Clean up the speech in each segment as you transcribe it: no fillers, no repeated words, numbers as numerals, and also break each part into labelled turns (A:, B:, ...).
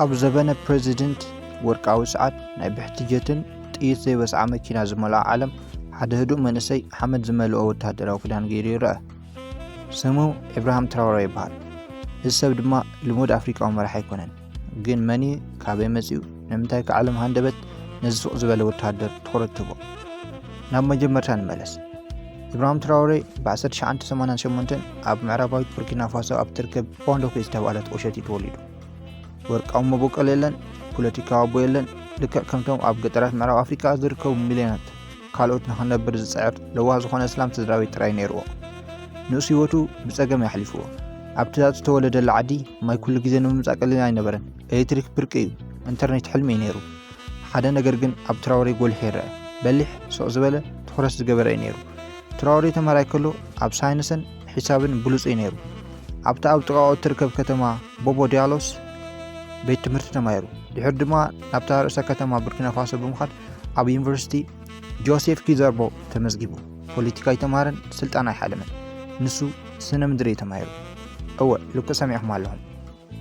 A: ኣብ ዘበነ ፕሬዚደንት ወርቃዊ ሰዓት ናይ ብሕትጀትን ጥይት ዘይበስዓ መኪና ዝመልኦ ዓለም ሓደ ህዱእ መንእሰይ ሓመድ ዝመልኦ ወታደራዊ ክዳን ገይሩ ይረአ። ስሙ ኢብራሂም ትራውሬ ይበሃል። እዚ ሰብ ድማ ልሙድ ኣፍሪቃዊ መራሒ ኣይኮነን። ግን መኒ ካበይ መጺኡ ንምንታይ ከዓለም ሃንደበት ነዚ ሱቕ ዝበለ ወታደር ትኹረት ትቦ? ናብ መጀመርታ ንመለስ። ኢብራሂም ትራውሬ ብ1988 ኣብ ምዕራባዊት ቡርኪና ፋሶ ኣብ ትርከብ ቦንዶኮ ዝተባህለት ቁሸቲ ተወሊዱ። ወርቃዊ መቦቀል የለን፣ ፖለቲካዊ ኣቦ የለን። ልክዕ ከምቶም ኣብ ገጠራት ምዕራብ ኣፍሪካ ዝርከቡ ሚልዮናት ካልኦት ንኽነብር ዝፅዕር ለዋህ ዝኾነ እስላም ስድራቤት ጥራይ ነይርዎ። ንእሱ ህይወቱ ብፀገም የሕሊፍዎ። ኣብቲ ዝተወለደላ ዓዲ ማይ ኩሉ ግዜ ንምምፃእ ቀሊል ኣይነበረን። ኤሌክትሪክ ብርቂ እዩ፣ ኢንተርኔት ሕልሚ እዩ ነይሩ። ሓደ ነገር ግን ኣብ ትራውሬ ጎሊሑ ይርአ። በሊሕ ሱቕ ዝበለ ትኩረት ዝገበረ እዩ ነይሩ። ትራውሬ ተማሃራይ ከሎ ኣብ ሳይንስን ሒሳብን ብሉፅ እዩ ነይሩ። ኣብታ ኣብ ጥቓኡ እትርከብ ከተማ ቦቦ ዲያሎስ ቤት ትምህርቲ ተማሂሩ። ድሕሪ ድማ ናብታ ርእሰ ከተማ ቡርኪና ፋሶ ብምኻድ ኣብ ዩኒቨርሲቲ ጆሴፍ ኪዘርቦ ተመዝጊቡ። ፖለቲካ ኣይተማሃረን፣ ስልጣን ኣይሓለመን። ንሱ ስነ ምድሪ ተማሂሩ። እወ ልክዕ ሰሚዕኩም ኣለኹም።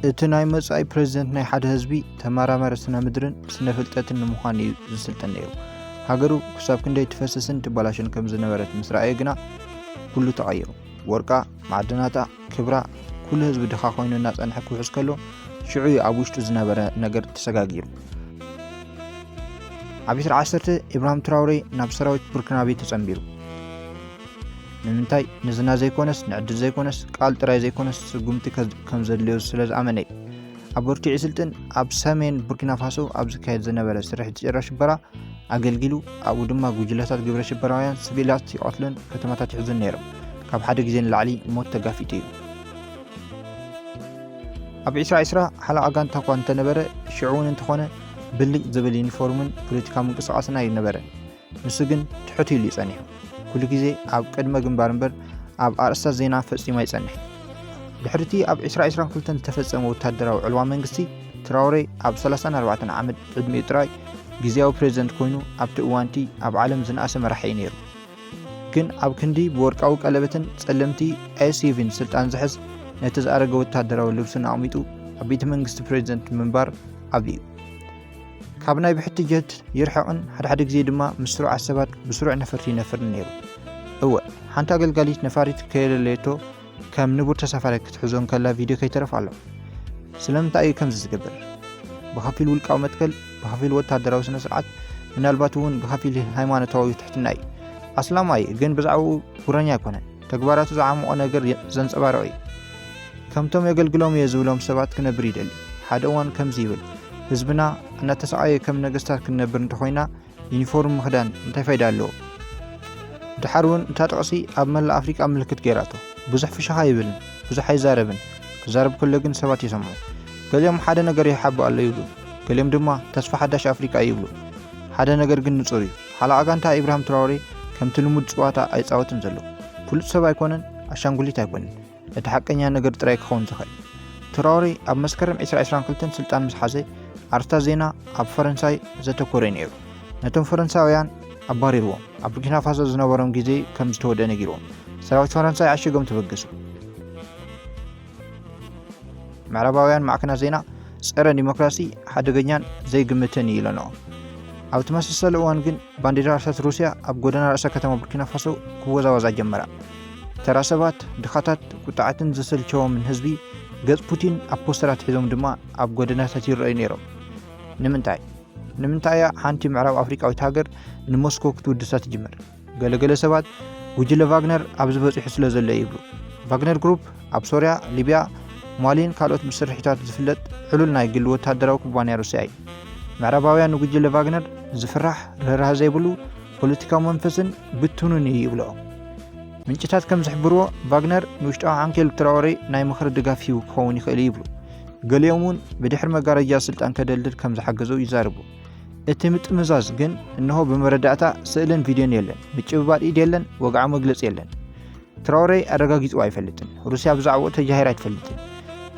A: እቲ ናይ መጻኢ ፕሬዚደንት ናይ ሓደ ህዝቢ ተመራማሪ ስነ ምድርን ስነ ፍልጠትን ንምዃን እዩ ዝስልጥን ነይሩ። ሃገሩ ክሳብ ክንደይ ትፈስስን ትበላሽን ከም ዝነበረት ምስ ረኣየ ግና ኩሉ ተቐይሩ። ወርቃ፣ ማዕድናታ፣ ክብራ ኩሉ ህዝቢ ድኻ ኮይኑ እናጸንሐ ክውሕዝ ከሎ ሽዑ ኣብ ውሽጡ ዝነበረ ነገር ተሰጋጊሩ። ኣብ 2010 ኢብራሂም ትራውሬ ናብ ሰራዊት ቡርኪናቤ ተጸምቢሩ። ንምንታይ? ንዝና ዘይኮነስ ንዕድል ዘይኮነስ ቃል ጥራይ ዘይኮነስ ስጉምቲ ከም ዘድልዮ ስለ ዝኣመነ እዩ። ኣብ ወርኪዕ ስልጥን ኣብ ሰሜን ቡርኪና ፋሶ ኣብ ዝካየድ ዝነበረ ስርሒት ጭራ ሽበራ ኣገልጊሉ። ኣብኡ ድማ ጉጅለታት ግብረ ሽበራውያን ሲቪላት ይቐትሉን ከተማታት ይሕዙን ነይሮም። ካብ ሓደ ግዜ ንላዕሊ ሞት ተጋፊጡ እዩ። ኣብ 2020 ሓለቓ ጋንታ እኳ እንተነበረ ሽዑ እውን እንተኾነ ብልጭ ዝብል ዩኒፎርምን ፖለቲካዊ ምንቅስቓስና ይነበረ። ንሱ ግን ትሑት ኢሉ ይጸኒሑ። ኩሉ ግዜ ኣብ ቅድመ ግንባር እምበር ኣብ ኣርእስታት ዜና ፈጺሙ ኣይጸንሕ። ድሕርቲ ኣብ 2022 ዝተፈጸመ ወታደራዊ ዕልዋ መንግስቲ ትራውሬ ኣብ 34 ዓመት ዕድሚኡ ጥራይ ግዜያዊ ፕሬዚደንት ኮይኑ ኣብቲ እዋንቲ ኣብ ዓለም ዝነኣሰ መራሒ እዩ ነይሩ። ግን ኣብ ክንዲ ብወርቃዊ ቀለበትን ጸለምቲ ኤስ7 ስልጣን ዝሕዝ ነቲ ዝኣረገ ወታደራዊ ልብሱን ኣቕሚጡ ኣብ ቤተ መንግስቲ ፕሬዚደንት ምንባር ኣብዩ። ካብ ናይ ብሕቲ ጀት ይርሕቕን ሓደ ግዜ ድማ ምስ ስሩዓት ሰባት ብስሩዕ ነፈርቲ ይነፍርን ነይሩ። እወ ሓንቲ ኣገልጋሊት ነፋሪት ከየለለየቶ ከም ንቡር ተሳፋሪ ክትሕዞን ከላ ቪድዮ ከይተረፍ ኣሎ። ስለምንታይ እዩ ከምዚ ዝገብር? ብኸፊል ውልቃዊ መትከል፣ ብኸፊል ወታደራዊ ስነ ስርዓት፣ ምናልባት እውን ብኸፊል ሃይማኖታዊ ትሕትና እዩ። ኣስላማይ ግን ብዛዕባኡ ጉረኛ ኣይኮነን። ተግባራቱ ዝዓመቆ ነገር ዘንጸባርቕ እዩ። ከምቶም የገልግሎም እየ ዝብሎም ሰባት ክነብር ይደሊ። ሓደ እዋን ከምዚ ይብል፣ ህዝብና እናተሰቃየ ከም ነገስታት ክንነብር እንተኾይና ዩኒፎርም ምኽዳን እንታይ ፋይዳ ኣለዎ? ድሓር እውን እታ ጥቕሲ ኣብ መላእ ኣፍሪቃ ምልክት ገይራቶ። ብዙሕ ፍሽኻ ይብልን ብዙሕ ኣይዛረብን። ክዛረብ ከሎ ግን ሰባት ይሰምዑ። ገሊኦም ሓደ ነገር ይሓቡ ኣሎ ይብሉ፣ ገሊኦም ድማ ተስፋ ሓዳሽ ኣፍሪቃ ይብሉ። ሓደ ነገር ግን ንጹር እዩ። ሓለቓ ጋንታ ኢብራሂም ትራውሬ ከምቲ ልሙድ ጽዋታ ኣይፃወትን ዘሎ። ፍሉጥ ሰብ ኣይኮነን፣ ኣሻንጉሊት ኣይኮነን። እቲ ሓቀኛ ነገር ጥራይ ክኸውን ዝኽእል። ትራውሬ ኣብ መስከረም 2022 ስልጣን ምስ ሓዘ ኣርስታት ዜና ኣብ ፈረንሳይ ዘተኮረ ነይሩ። ነቶም ፈረንሳውያን ኣባሪርዎም። ኣብ ቡርኪና ፋሶ ዝነበሮም ግዜ ከም ዝተወደአ ነጊርዎም። ሰራዊት ፈረንሳይ ዓሽጎም ተበገሱ። ምዕራባውያን ማዕከናት ዜና ጸረ ዲሞክራሲ ሓደገኛን ዘይግምትን ኢለኖ። ኣብ ተመሳሰለ እዋን ግን ባንዴራታት ሩስያ ኣብ ጎደና ርእሰ ከተማ ቡርኪና ፋሶ ክወዛወዛ ጀመራ። ተራ ሰባት፣ ድኻታት፣ ቁጣዓትን ዝሰልቸዎምን ህዝቢ ገጽ ፑቲን ኣብ ፖስተራት ሒዞም ድማ ኣብ ጎደናታት ይረኣዩ ነይሮም። ንምንታይ ሓንቲ ምዕራብ ኣፍሪቃዊት ሃገር ንሞስኮ ክትውድሳ ትጅምር? ገለገለ ሰባት ጉጅለ ቫግነር ኣብ ዝበፂሑ ስለ ዘሎ ይብሉ። ቫግነር ግሩፕ ኣብ ሶርያ፣ ሊብያ፣ ማሊን ካልኦት ብስርሒታት ዝፍለጥ ሕሉል ናይ ግሊ ወታደራዊ ኩባንያ ሩስያ እዩ። ምዕራባውያን ንጉጅለ ቫግነር ዝፍራሕ ርህራህ ዘይብሉ ፖለቲካዊ መንፈስን ብትኑን እዩ ይብልኦ። ምንጭታት ከም ዝሕብርዎ ቫግነር ንውሽጣዊ ዓንኬል ትራውሬ ናይ ምኽሪ ድጋፍ ሂቡ ክኸውን ይኽእል ይብሉ። ገሊኦም እውን ብድሕሪ መጋረጃ ስልጣን ከደልድል ከም ዝሓገዙ ይዛርቡ። እቲ ምጥምዛዝ ግን እንሆ ብመረዳእታ ስእልን ቪድዮን የለን፣ ምጭብባጥ ኢድ የለን፣ ወግዓ መግለጽ የለን። ትራውሬ ኣረጋጊጹ ኣይፈልጥን። ሩስያ ብዛዕባኡ ተጃሂራ ኣይትፈልጥን።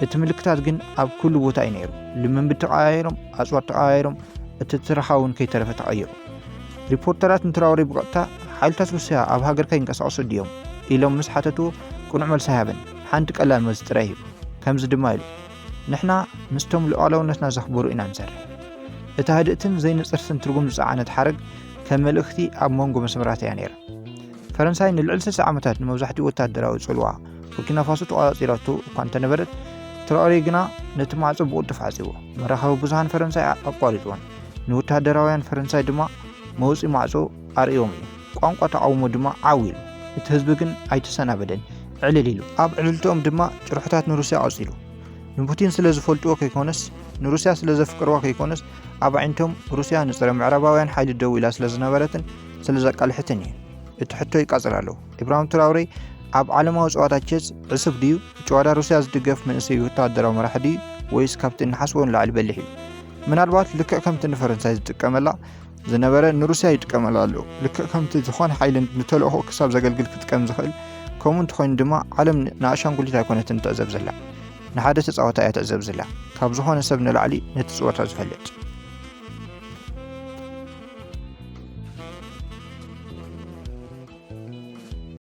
A: እቲ ምልክታት ግን ኣብ ኩሉ ቦታ እዩ ነይሩ። ልምንብድ ተቐያይሮም፣ ኣጽዋር ተቐያይሮም፣ እቲ ትረኻ እውን ከይተረፈ ተቐይሩ። ሪፖርተራት ንትራውሬ ብቐጥታ ሓይልታት ሩስያ ኣብ ሃገርካ ይንቀሳቐሱ ድዮም ኢሎም ምስ ሓተትዎ ቁኑዕ መልሲ ሃበን። ሓንቲ ቀላል መልሲ ጥራይ ሂቡ። ከምዚ ድማ ኢሉ፣ ንሕና ምስቶም ልኡላውነትና ዘኽብሩ ኢና ንሰርሕ። እቲ ህድእትን ዘይንጽርትን ትርጉም ዝፀዓነት ሓረግ ከም መልእኽቲ ኣብ መንጎ መስመራት እያ ነይራ። ፈረንሳይ ንልዕሊ 60 ዓመታት ንመብዛሕትኡ ወታደራዊ ጽልዋ ቡርኪና ፋሶ ተቆጻጺራቱ እኳ እንተነበረት ትራኦሬ ግና ነቲ ማዕጾ ብቕልጡፍ ዓጺዎ መራኸቢ ብዙሃን ፈረንሳይ ኣቋሪፅዎን ንወታደራውያን ፈረንሳይ ድማ መውፂ ማዕጾ ኣርእዮም እዩ። ቋንቋ ተቃውሞ ድማ ዓዊሉ እቲ ህዝቢ ግን ኣይተሰናበደን ዕልል ኢሉ ኣብ ዕልልቶኦም ድማ ጭርሖታት ንሩስያ ቀፂሉ ንፑቲን ስለ ዝፈልጥዎ ከይኮነስ ንሩስያ ስለ ዘፍቅርዋ ከይኮነስ ኣብ ዓይነቶም ሩስያ ንጸረ ምዕራባውያን ሓይሊ ደው ኢላ ስለ ዝነበረትን ስለ ዘቃልሕትን እዩ። እቲ ሕቶ ይቃጽር ኣለዎ። ኢብራሂም ትራኦሬ ኣብ ዓለማዊ ጸዋታ ቼዝ ዕስብ ድዩ ጨዋዳ ሩስያ ዝድገፍ መንእሰይ ወታደራዊ መራሒ ድዩ ወይስ ካብቲ ንሓስቦን ላዕሊ በሊሕ እዩ? ምናልባት ልክዕ ከምቲ ንፈረንሳይ ዝጥቀመላ ዝነበረ ንሩስያ ይጥቀመላ ኣለዎ። ልክዕ ከምቲ ዝኾነ ሓይሊ ንተልእኾ ክሳብ ዘገልግል ክጥቀም ዝኽእል ከምኡ እንተኾይኑ ድማ ዓለም ንኣሻንጉሊት ኣይኮነትን ትዕዘብ ዘላ ንሓደ ተጻዋታ እያ ትዕዘብ ዘላ ካብ ዝኾነ ሰብ ንላዕሊ ነቲ ጽወታ ዝፈልጥ